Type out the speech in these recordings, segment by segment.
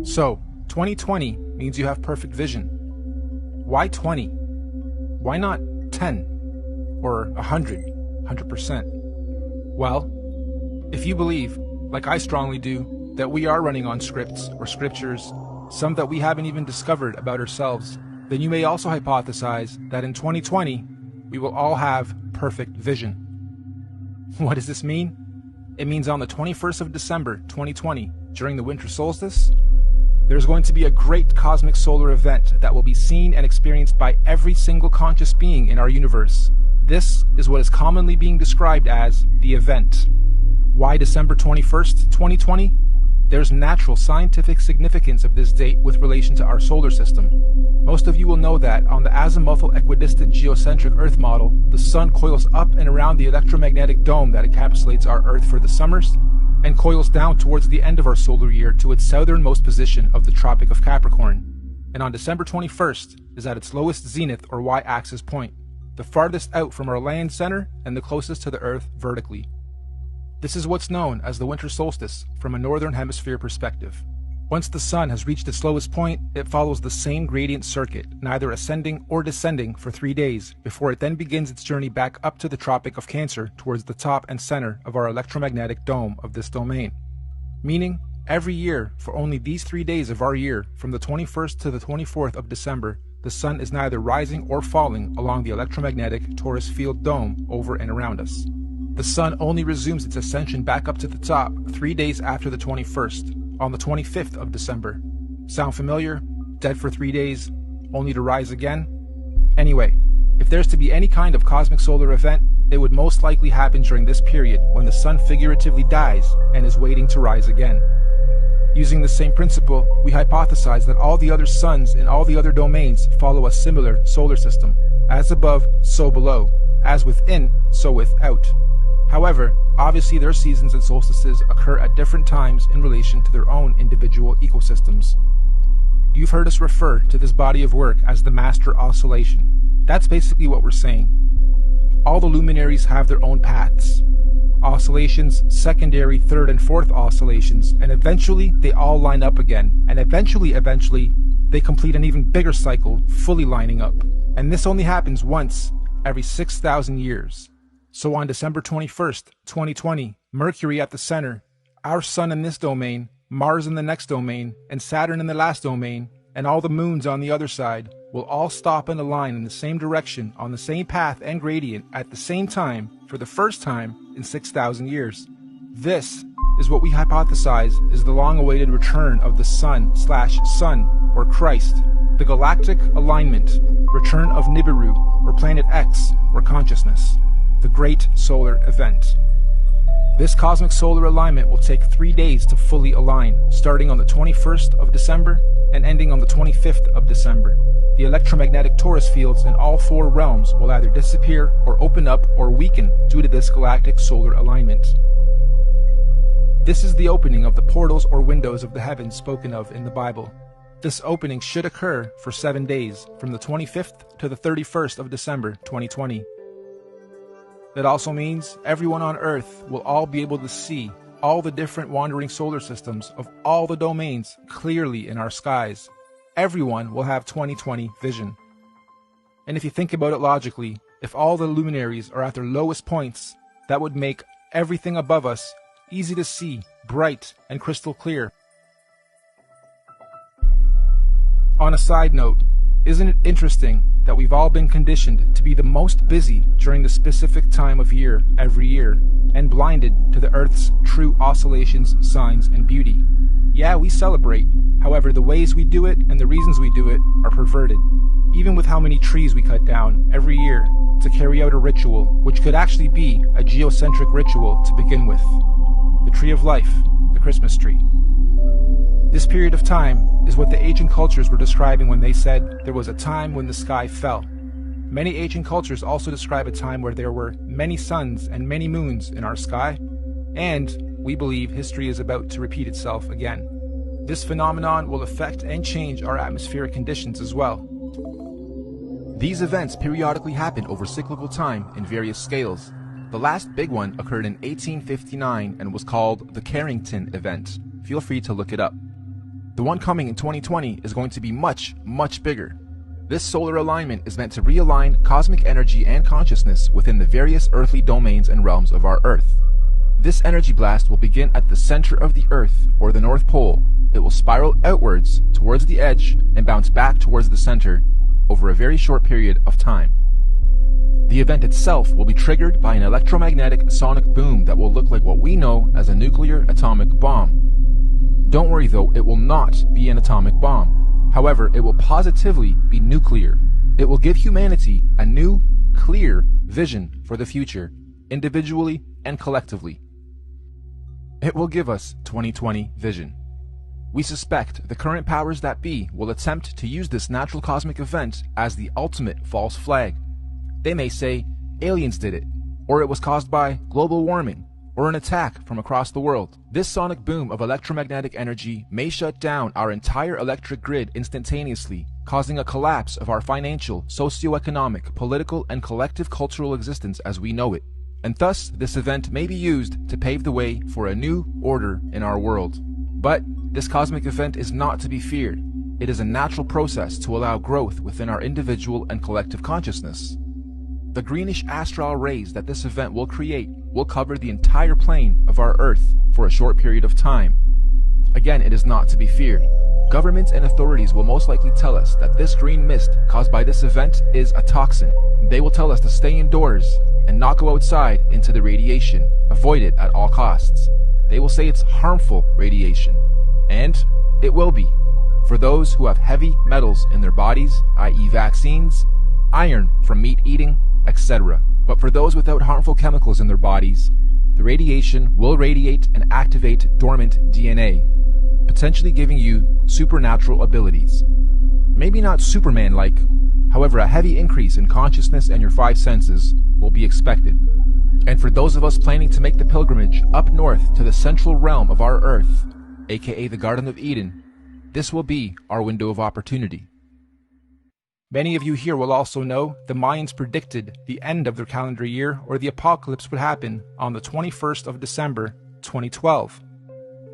So, 2020 means you have perfect vision. Why 20? Why not 10? Or 100%? Well, if you believe, like I strongly do, that we are running on scripts or scriptures, some that we haven't even discovered about ourselves, then you may also hypothesize that in 2020, we will all have perfect vision. What does this mean? It means on the 21st of December 2020, during the winter solstice, there's going to be a great cosmic solar event that will be seen and experienced by every single conscious being in our universe. This is what is commonly being described as the event. Why December 21st, 2020? There's natural scientific significance of this date with relation to our solar system. Most of you will know that on the azimuthal equidistant geocentric Earth model, the Sun coils up and around the electromagnetic dome that encapsulates our Earth for the summers, and coils down towards the end of our solar year to its southernmost position of the Tropic of Capricorn. And on December 21st is at its lowest zenith or y-axis point, the farthest out from our land center and the closest to the Earth vertically. This is what's known as the winter solstice from a northern hemisphere perspective. Once the Sun has reached its lowest point, it follows the same gradient circuit, neither ascending or descending for 3 days, before it then begins its journey back up to the Tropic of Cancer towards the top and center of our electromagnetic dome of this domain. Meaning, every year, for only these 3 days of our year, from the 21st to the 24th of December, the Sun is neither rising or falling along the electromagnetic Taurus field dome over and around us. The Sun only resumes its ascension back up to the top 3 days after the 21st, on the 25th of December. Sound familiar? Dead for 3 days, only to rise again? Anyway, if there's to be any kind of cosmic solar event, it would most likely happen during this period when the Sun figuratively dies and is waiting to rise again. Using the same principle, we hypothesize that all the other suns in all the other domains follow a similar solar system. As above, so below. As within, so without. However, obviously their seasons and solstices occur at different times in relation to their own individual ecosystems. You've heard us refer to this body of work as the master oscillation. That's basically what we're saying. All the luminaries have their own paths. Oscillations, secondary, third, and fourth oscillations, and eventually they all line up again, and eventually, they complete an even bigger cycle, fully lining up. And this only happens once every 6,000 years. So on December 21st, 2020, Mercury at the center, our Sun in this domain, Mars in the next domain, and Saturn in the last domain, and all the moons on the other side, will all stop and align in the same direction on the same path and gradient at the same time for the first time in 6,000 years. This is what we hypothesize is the long-awaited return of the Sun/Sun, or Christ, the galactic alignment, return of Nibiru, or Planet X, or consciousness. The Great Solar Event. This cosmic solar alignment will take 3 days to fully align, starting on the 21st of December and ending on the 25th of December. The electromagnetic Taurus fields in all 4 realms will either disappear or open up or weaken due to this galactic solar alignment. This is the opening of the portals or windows of the heavens spoken of in the Bible. This opening should occur for 7 days, from the 25th to the 31st of December 2020. That also means everyone on Earth will all be able to see all the different wandering solar systems of all the domains clearly in our skies. Everyone will have 2020 vision. And if you think about it logically, if all the luminaries are at their lowest points, that would make everything above us easy to see, bright, and crystal clear. On a side note, isn't it interesting that we've all been conditioned to be the most busy during the specific time of year every year, and blinded to the Earth's true oscillations, signs, and beauty? Yeah, we celebrate. However, the ways we do it and the reasons we do it are perverted. Even with how many trees we cut down every year to carry out a ritual, which could actually be a geocentric ritual to begin with. The tree of life, the Christmas tree. This period of time is what the ancient cultures were describing when they said there was a time when the sky fell. Many ancient cultures also describe a time where there were many suns and many moons in our sky, and we believe history is about to repeat itself again. This phenomenon will affect and change our atmospheric conditions as well. These events periodically happen over cyclical time in various scales. The last big one occurred in 1859 and was called the Carrington Event. Feel free to look it up. The one coming in 2020 is going to be much, much bigger. This solar alignment is meant to realign cosmic energy and consciousness within the various earthly domains and realms of our Earth. This energy blast will begin at the center of the Earth, or the North Pole. It will spiral outwards towards the edge and bounce back towards the center over a very short period of time. The event itself will be triggered by an electromagnetic sonic boom that will look like what we know as a nuclear atomic bomb. Don't worry though, it will not be an atomic bomb. However, it will positively be nuclear. It will give humanity a new, clear vision for the future, individually and collectively. It will give us 2020 vision. We suspect the current powers that be will attempt to use this natural cosmic event as the ultimate false flag. They may say aliens did it, or it was caused by global warming, or an attack from across the world. This sonic boom of electromagnetic energy may shut down our entire electric grid instantaneously, causing a collapse of our financial, socio-economic, political, and collective cultural existence as we know it. And thus, this event may be used to pave the way for a new order in our world. But this cosmic event is not to be feared. It is a natural process to allow growth within our individual and collective consciousness. The greenish astral rays that this event will create will cover the entire plane of our Earth for a short period of time. Again, it is not to be feared. Governments and authorities will most likely tell us that this green mist caused by this event is a toxin. They will tell us to stay indoors and not go outside into the radiation. Avoid it at all costs. They will say it's harmful radiation. And it will be. For those who have heavy metals in their bodies, i.e. vaccines, iron from meat eating, etc. But for those without harmful chemicals in their bodies, the radiation will radiate and activate dormant DNA, potentially giving you supernatural abilities. Maybe not Superman-like, however a heavy increase in consciousness and your five senses will be expected. And for those of us planning to make the pilgrimage up north to the central realm of our Earth, aka the Garden of Eden, this will be our window of opportunity. Many of you here will also know the Mayans predicted the end of their calendar year, or the apocalypse, would happen on the 21st of December, 2012.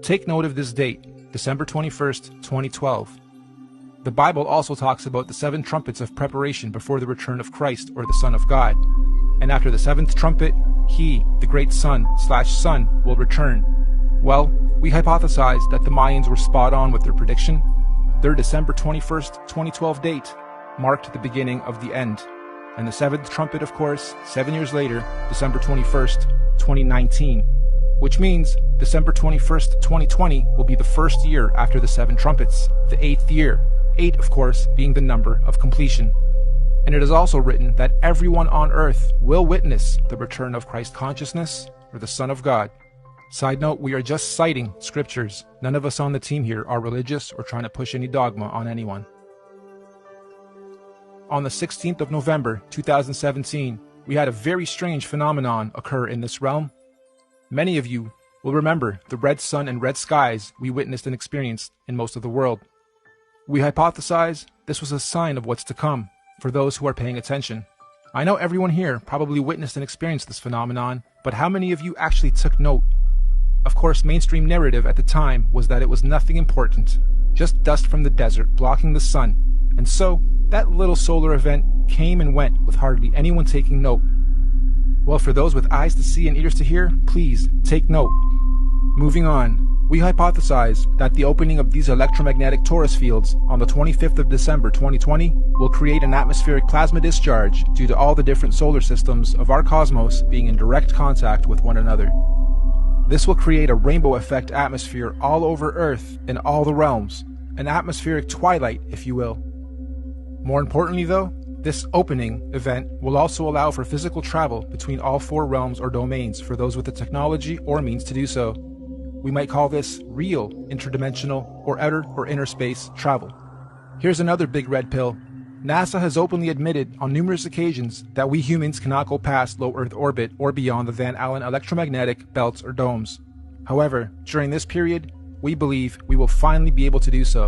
Take note of this date, December 21st, 2012. The Bible also talks about the 7 trumpets of preparation before the return of Christ, or the Son of God. And after the 7th trumpet, He, the great Son, will return. Well, we hypothesized that the Mayans were spot on with their prediction. Their December 21st, 2012 date marked the beginning of the end. And the 7th trumpet, of course, 7 years later, December 21st, 2019. Which means December 21st, 2020 will be the first year after the 7 trumpets, the 8th year. 8, of course, being the number of completion. And it is also written that everyone on earth will witness the return of Christ consciousness, or the Son of God. Side note, we are just citing scriptures. None of us on the team here are religious or trying to push any dogma on anyone. On the 16th of November, 2017, we had a very strange phenomenon occur in this realm. Many of you will remember the red sun and red skies we witnessed and experienced in most of the world. We hypothesize this was a sign of what's to come for those who are paying attention. I know everyone here probably witnessed and experienced this phenomenon, but how many of you actually took note? Of course, mainstream narrative at the time was that it was nothing important, just dust from the desert blocking the sun, and so that little solar event came and went with hardly anyone taking note. Well, for those with eyes to see and ears to hear, please take note. Moving on, we hypothesize that the opening of these electromagnetic torus fields on the 25th of December 2020 will create an atmospheric plasma discharge due to all the different solar systems of our cosmos being in direct contact with one another. This will create a rainbow effect atmosphere all over Earth in all the realms, an atmospheric twilight, if you will. More importantly though, this opening event will also allow for physical travel between all 4 realms or domains for those with the technology or means to do so. We might call this real interdimensional or outer or inner space travel. Here's another big red pill. NASA has openly admitted on numerous occasions that we humans cannot go past low Earth orbit or beyond the Van Allen electromagnetic belts or domes. However, during this period, we believe we will finally be able to do so.